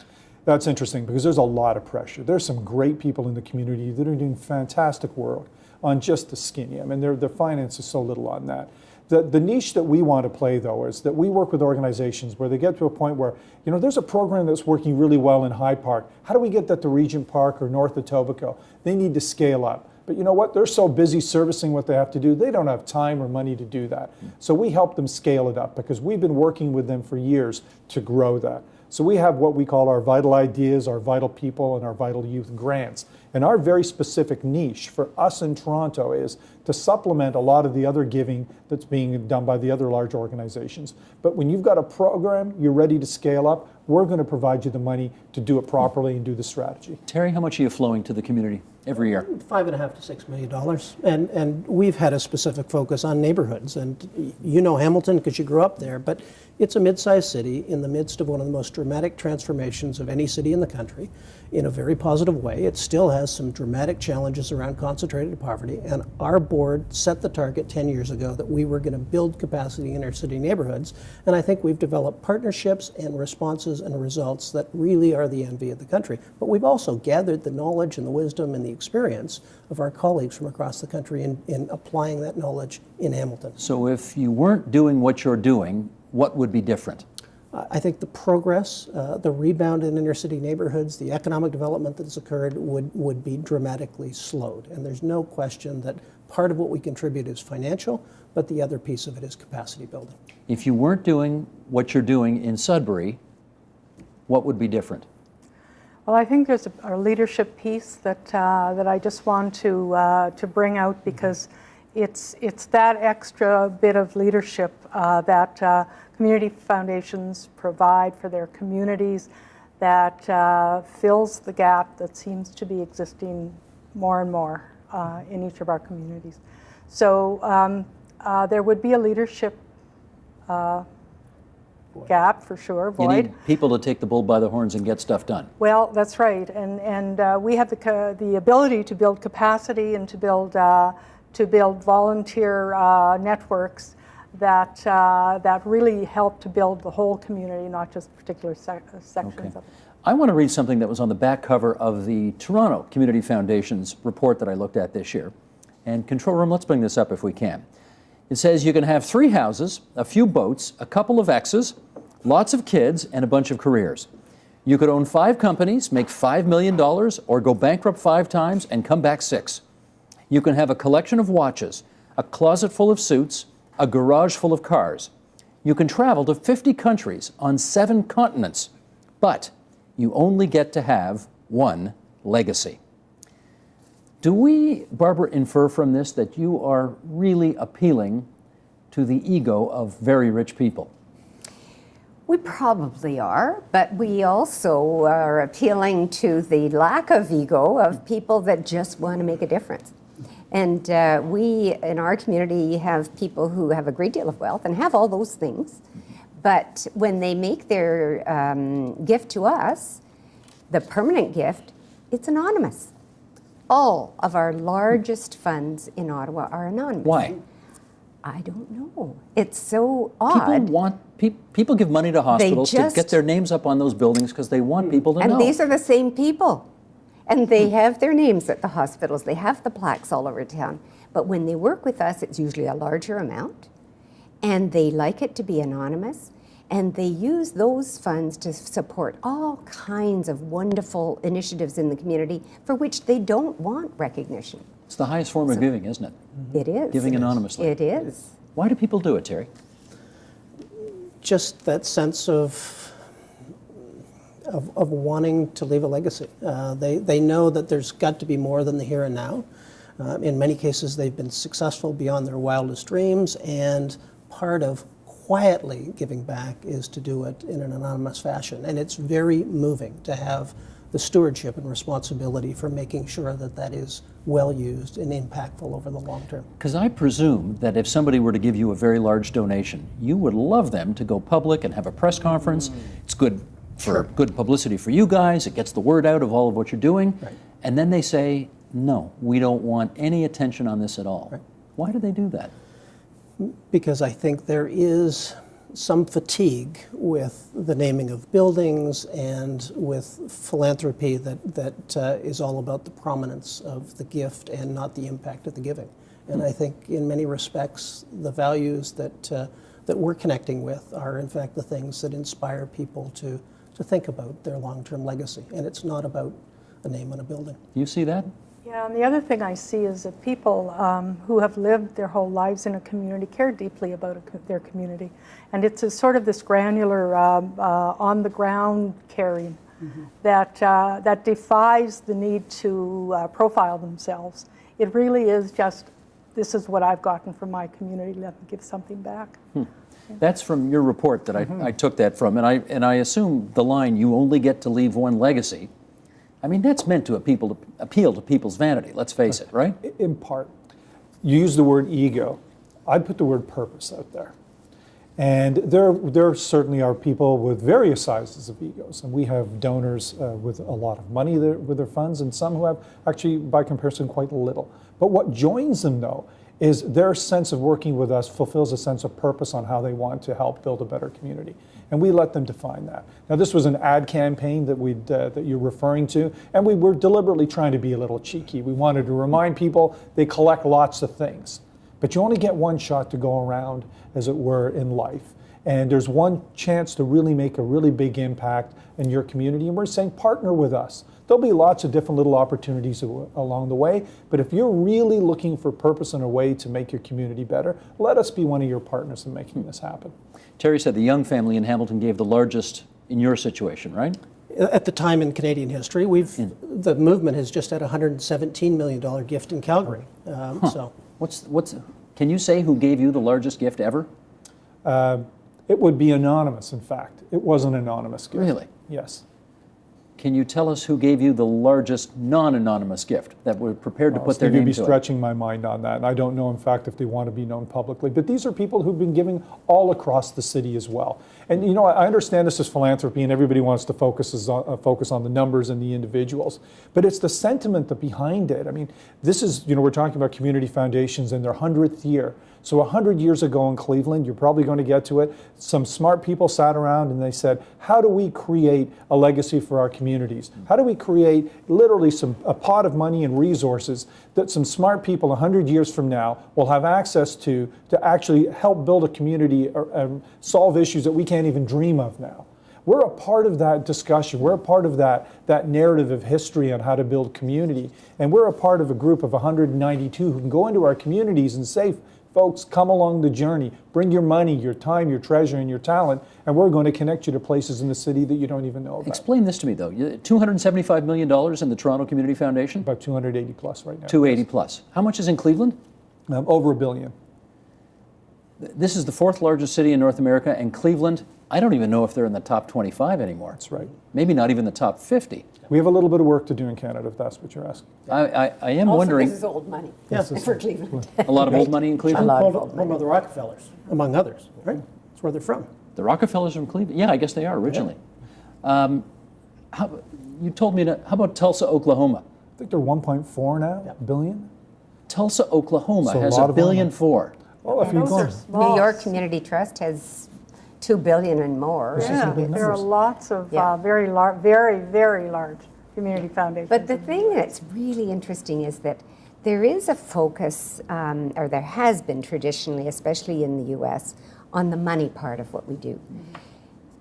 that's interesting because there's a lot of pressure. There's some great people in the community that are doing fantastic work on just the skinny. I mean, their finance is so little on that. The niche that we want to play, though, is that we work with organizations where they get to a point where, there's a program that's working really well in Hyde Park. How do we get that to Regent Park or north of Etobicoke? They need to scale up. But you know what? They're so busy servicing what they have to do, they don't have time or money to do that. So we help them scale it up because we've been working with them for years to grow that. So we have what we call our Vital Ideas, our Vital People, and our Vital Youth grants. And our very specific niche for us in Toronto is to supplement a lot of the other giving that's being done by the other large organizations. But when you've got a program, you're ready to scale up, we're going to provide you the money to do it properly and do the strategy. Terry, how much are you flowing to the community every year? $5.5 to $6 million, and we've had a specific focus on neighborhoods. And you know Hamilton because you grew up there, but it's a mid-sized city in the midst of one of the most dramatic transformations of any city in the country, in a very positive way. It still has some dramatic challenges around concentrated poverty, and our board set the target 10 years ago that we were going to build capacity in our city neighborhoods, and I think we've developed partnerships and responses and results that really are the envy of the country. But we've also gathered the knowledge and the wisdom and the experience of our colleagues from across the country in applying that knowledge in Hamilton. So if you weren't doing what you're doing, what would be different? I think the progress, the rebound in inner city neighborhoods, the economic development that has occurred would be dramatically slowed. And there's no question that part of what we contribute is financial, but the other piece of it is capacity building. If you weren't doing what you're doing in Sudbury, what would be different? Well, I think there's a leadership piece that I just want to bring out, because it's that extra bit of leadership that community foundations provide for their communities that fills the gap that seems to be existing more and more in each of our communities. So there would be a leadership gap for sure, void. You need people to take the bull by the horns and get stuff done. Well, that's right, and we have the ability to build capacity and to build volunteer networks that really help to build the whole community, not just particular sections Okay. of it. I want to read something that was on the back cover of the Toronto Community Foundation's report that I looked at this year. And control room, let's bring this up if we can. It says you can have 3 houses, a few boats, a couple of exes, lots of kids, and a bunch of careers. You could own 5 companies, make $5 million, or go bankrupt 5 times and come back 6. You can have a collection of watches, a closet full of suits, a garage full of cars. You can travel to 50 countries on 7 continents, but you only get to have one legacy. Do we, Barbara, infer from this that you are really appealing to the ego of very rich people? We probably are, but we also are appealing to the lack of ego of people that just want to make a difference. And we, in our community, have people who have a great deal of wealth and have all those things, but when they make their gift to us, the permanent gift, it's anonymous. All of our largest funds in Ottawa are anonymous. Why? I don't know. It's so odd. People give money to hospitals to just- get their names up on those buildings because they want people to know. And these are the same people. And they have their names at the hospitals. They have the plaques all over town. But when they work with us, it's usually a larger amount. And they like it to be anonymous. And they use those funds to support all kinds of wonderful initiatives in the community for which they don't want recognition. It's the highest form of giving, isn't it? It is. Giving anonymously. It is. Why do people do it, Terry? Just that sense of wanting to leave a legacy. They know that there's got to be more than the here and now. In many cases, they've been successful beyond their wildest dreams, and part of quietly giving back is to do it in an anonymous fashion. And it's very moving to have the stewardship and responsibility for making sure that that is well used and impactful over the long term. Because I presume that if somebody were to give you a very large donation, you would love them to go public and have a press conference. It's good for good publicity for you guys. It gets the word out of all of what you're doing. Right. And then they say, no, we don't want any attention on this at all. Right. Why do they do that? Because I think there is some fatigue with the naming of buildings and with philanthropy that is all about the prominence of the gift and not the impact of the giving. And I think in many respects, the values that we're connecting with are in fact the things that inspire people to think about their long-term legacy. And it's not about a name on a building. You see that? Yeah, and the other thing I see is that people who have lived their whole lives in a community care deeply about their community. And it's a sort of this granular, on-the-ground caring that defies the need to profile themselves. It really is just, this is what I've gotten from my community, let me give something back. That's from your report that I took that from, and I assume the line, you only get to leave one legacy, I mean, that's meant to appeal to people's vanity, let's face it, right? In part. You use the word ego. I'd put the word purpose out there. And there certainly are people with various sizes of egos. And we have donors with a lot of money with their funds, and some who have actually, by comparison, quite little. But what joins them, though, is their sense of working with us fulfills a sense of purpose on how they want to help build a better community. And we let them define that. Now, this was an ad campaign that you're referring to, and we were deliberately trying to be a little cheeky. We wanted to remind people they collect lots of things, but you only get one shot to go around, as it were, in life. And there's one chance to really make a really big impact in your community, and we're saying partner with us. There'll be lots of different little opportunities along the way, but if you're really looking for purpose and a way to make your community better, let us be one of your partners in making this happen. Terry said the Young family in Hamilton gave the largest in your situation, right? At the time in Canadian history, the movement has just had a $117 million gift in Calgary. So, Can you say who gave you the largest gift ever? It would be anonymous, in fact. It was an anonymous gift. Really? Yes. Can you tell us who gave you the largest non-anonymous gift that were prepared to put their Steve, name you'd be to it? stretching my mind on that, and I don't know, in fact, if they want to be known publicly. But these are people who've been giving all across the city as well. And you know, I understand this is philanthropy, and everybody wants to focus on the numbers and the individuals. But it's the sentiment that behind it. I mean, this is, you know, we're talking about community foundations in their 100th year. So 100 years ago in Cleveland, you're probably going to get to it, some smart people sat around and they said, how do we create a legacy for our communities? How do we create literally a pot of money and resources that some smart people 100 years from now will have access to actually help build a community or solve issues that we can't even dream of now? We're a part of that discussion. We're a part of that narrative of history on how to build community. And we're a part of a group of 192 who can go into our communities and say, folks, come along the journey. Bring your money, your time, your treasure, and your talent, and we're going to connect you to places in the city that you don't even know about. Explain this to me, though. $275 million in the Toronto Community Foundation? About 280 plus right now. 280 plus. How much is in Cleveland? Over $1 billion. This is the fourth largest city in North America, and Cleveland, I don't even know if they're in the top 25 anymore. That's right. Maybe not even the top 50. We have a little bit of work to do in Canada, if that's what you're asking. I am Also, wondering, this is old money Yes. for Cleveland. a lot of old money in Cleveland? home of the Rockefellers, among others, right? That's where they're from. The Rockefellers are from Cleveland? Yeah, I guess they are originally. You told me how about Tulsa, Oklahoma? I think they're 1.4 now, billion. Tulsa, Oklahoma So a has lot $1.4 of billion. Well, if you Those go, are small. New York Community Trust has $2 billion and more. Yeah, big there are numbers. lots of Yeah. very large community foundations. But the thing that's really interesting is that there is a focus, or there has been traditionally, especially in the US, on the money part of what we do.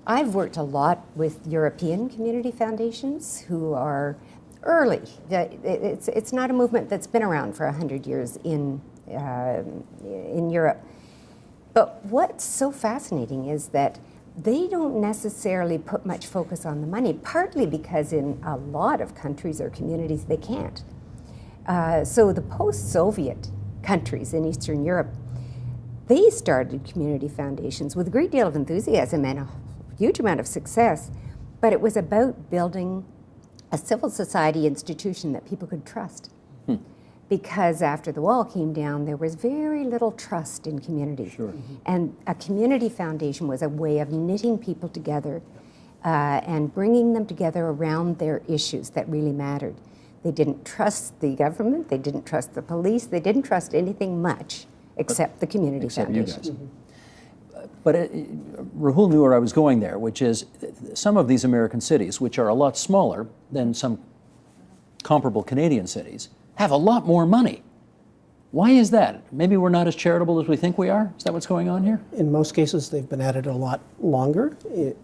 I've worked a lot with European community foundations who are early. It's not a movement that's been around for 100 years in Europe. But what's so fascinating is that they don't necessarily put much focus on the money, partly because in a lot of countries or communities they can't. So the post-Soviet countries in Eastern Europe, they started community foundations with a great deal of enthusiasm and a huge amount of success, but it was about building a civil society institution that people could trust. Because after the wall came down, there was very little trust in communities. Sure. And a community foundation was a way of knitting people together and bringing them together around their issues that really mattered. They didn't trust the government, they didn't trust the police, they didn't trust anything much except the community Except you foundation. guys. But Rahul knew where I was going there, which is some of these American cities, which are a lot smaller than some comparable Canadian cities, have a lot more money. Why is that? Maybe we're not as charitable as we think we are? Is that what's going on here? In most cases, they've been at it a lot longer.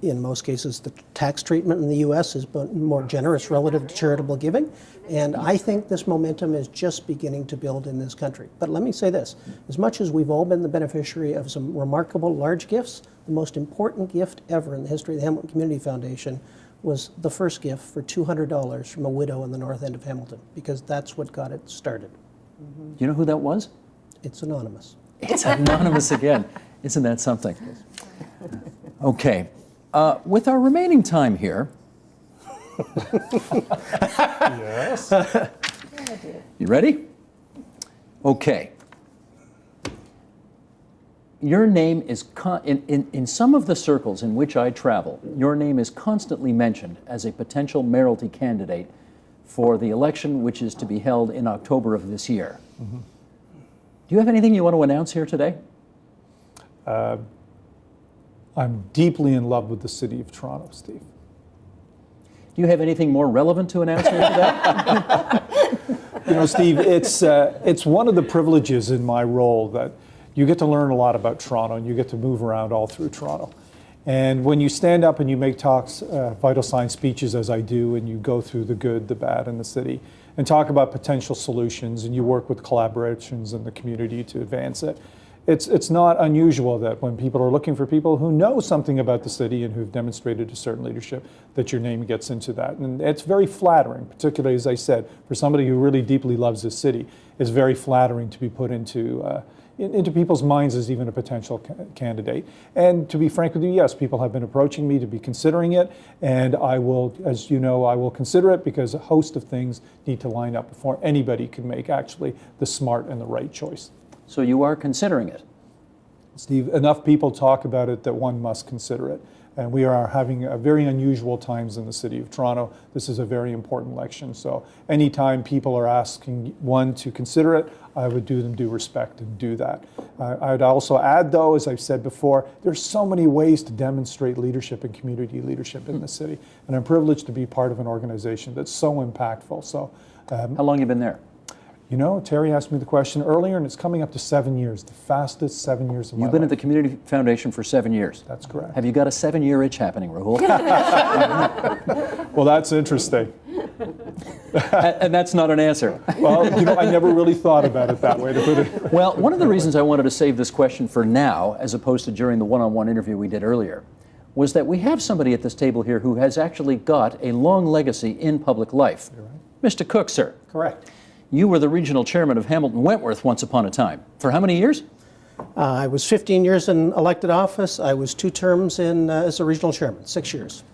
In most cases, the tax treatment in the U.S. has been more generous relative to charitable giving. And I think this momentum is just beginning to build in this country. But let me say this, as much as we've all been the beneficiary of some remarkable large gifts, the most important gift ever in the history of the Hamilton Community Foundation was the first gift for $200 from a widow in the north end of Hamilton, because that's what got it started. Do you know who that was? It's anonymous. It's anonymous again. Isn't that something? Okay. With our remaining time here. yes. You ready? Okay. Your name is, in some of the circles in which I travel, your name is constantly mentioned as a potential mayoralty candidate for the election which is to be held in October of this year. Mm-hmm. Do you have anything you want to announce here today? I'm deeply in love with the city of Toronto, Steve. Do you have anything more relevant to announce here today? You know, Steve, it's one of the privileges in my role that, you get to learn a lot about Toronto, and you get to move around all through Toronto. And when you stand up and you make talks, vital sign speeches, as I do, and you go through the good, the bad in the city, and talk about potential solutions, and you work with collaborations in the community to advance it, it's not unusual that when people are looking for people who know something about the city and who've demonstrated a certain leadership, that your name gets into that. And it's very flattering, particularly, as I said, for somebody who really deeply loves this city. It's very flattering to be put into people's minds as even a potential candidate. And to be frank with you, yes, people have been approaching me to be considering it, and I will, as you know, I will consider it, because a host of things need to line up before anybody can make actually the smart and the right choice. So you are considering it? Steve, enough people talk about it that one must consider it. And we are having very unusual times in the city of Toronto. This is a very important election. So anytime people are asking one to consider it, I would do them due respect and do that. I would also add, though, as I've said before, there's so many ways to demonstrate leadership and community leadership in the city. And I'm privileged to be part of an organization that's so impactful. So, how long have you been there? You know, Terry asked me the question earlier, and it's coming up to 7 years, the fastest 7 years of my life. You've been at the Community Foundation for 7 years. That's correct. Have you got a 7-year itch happening, Rahul? Well, that's interesting. And that's not an answer. Well, you know, I never really thought about it that way, to put it. Well, one of the reasons I wanted to save this question for now, as opposed to during the one-on-one interview we did earlier, was that we have somebody at this table here who has actually got a long legacy in public life. You're right. Mr. Cook, sir. Correct. You were the regional chairman of Hamilton Wentworth once upon a time. For how many years? I was 15 years in elected office. I was 2 terms as a regional chairman, 6 years.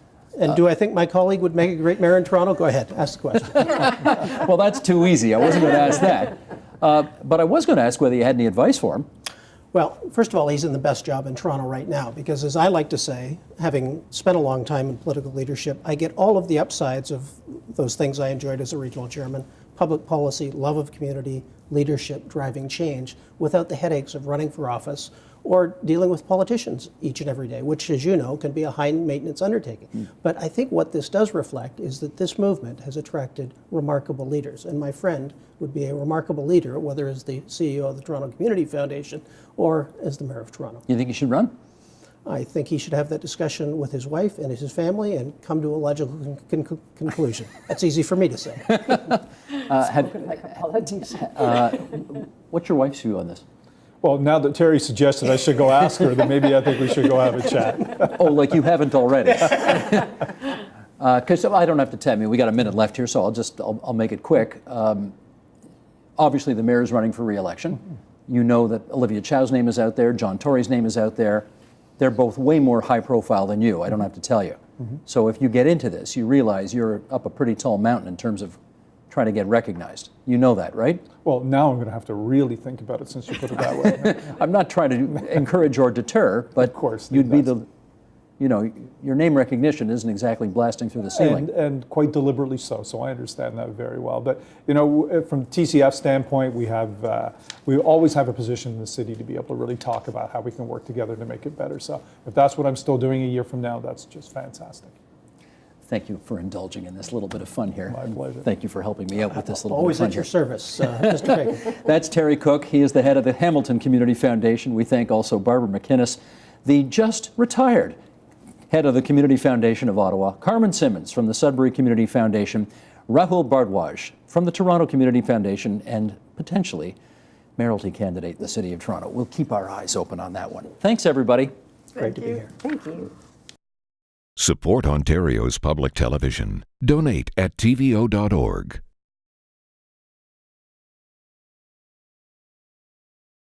And do I think my colleague would make a great mayor in Toronto? Go ahead, ask the question. Well, that's too easy. I wasn't going to ask that. But I was going to ask whether you had any advice for him. Well, first of all, he's in the best job in Toronto right now, because as I like to say, having spent a long time in political leadership, I get all of the upsides of those things I enjoyed as a regional chairman: public policy, love of community, leadership, driving change, without the headaches of running for office or dealing with politicians each and every day, which, as you know, can be a high-maintenance undertaking. But I think what this does reflect is that this movement has attracted remarkable leaders, and my friend would be a remarkable leader, whether as the CEO of the Toronto Community Foundation or as the Mayor of Toronto. You think he should run? I think he should have that discussion with his wife and his family and come to a logical conclusion. That's easy for me to say. Like a politician. What's your wife's view on this? Well, now that Terry suggested I should go ask her, then maybe I think we should go have a chat. Oh, like you haven't already. Because I don't have to tell you, we got a minute left here, so I'll make it quick. Obviously, the mayor is running for re-election. You know that Olivia Chow's name is out there, John Tory's name is out there. They're both way more high profile than you, I don't have to tell you. So if you get into this, you realize you're up a pretty tall mountain in terms of trying to get recognized. You know that, right? Well, now I'm going to have to really think about it, since you put it that way. I'm not trying to encourage or deter, but Of course, you'd be that's- the, you know, your name recognition isn't exactly blasting through the ceiling. And quite deliberately so I understand that very well. But, you know, from TCF standpoint, we always have a position in the city to be able to really talk about how we can work together to make it better. So if that's what I'm still doing a year from now, that's just fantastic. Thank you for indulging in this little bit of fun here. My pleasure. Thank you for helping me out with this little Always bit of fun at your here. service, Mr. Bacon. That's Terry Cook. He is the head of the Hamilton Community Foundation. We thank also Barbara McInnes, the just retired head of the Community Foundation of Ottawa, Carmen Simmons from the Sudbury Community Foundation, Rahul Bardwaj from the Toronto Community Foundation, and potentially mayoralty candidate in the City of Toronto. We'll keep our eyes open on that one. Thanks, everybody. Great to be here. Thank you. Support Ontario's public television. Donate at tvo.org.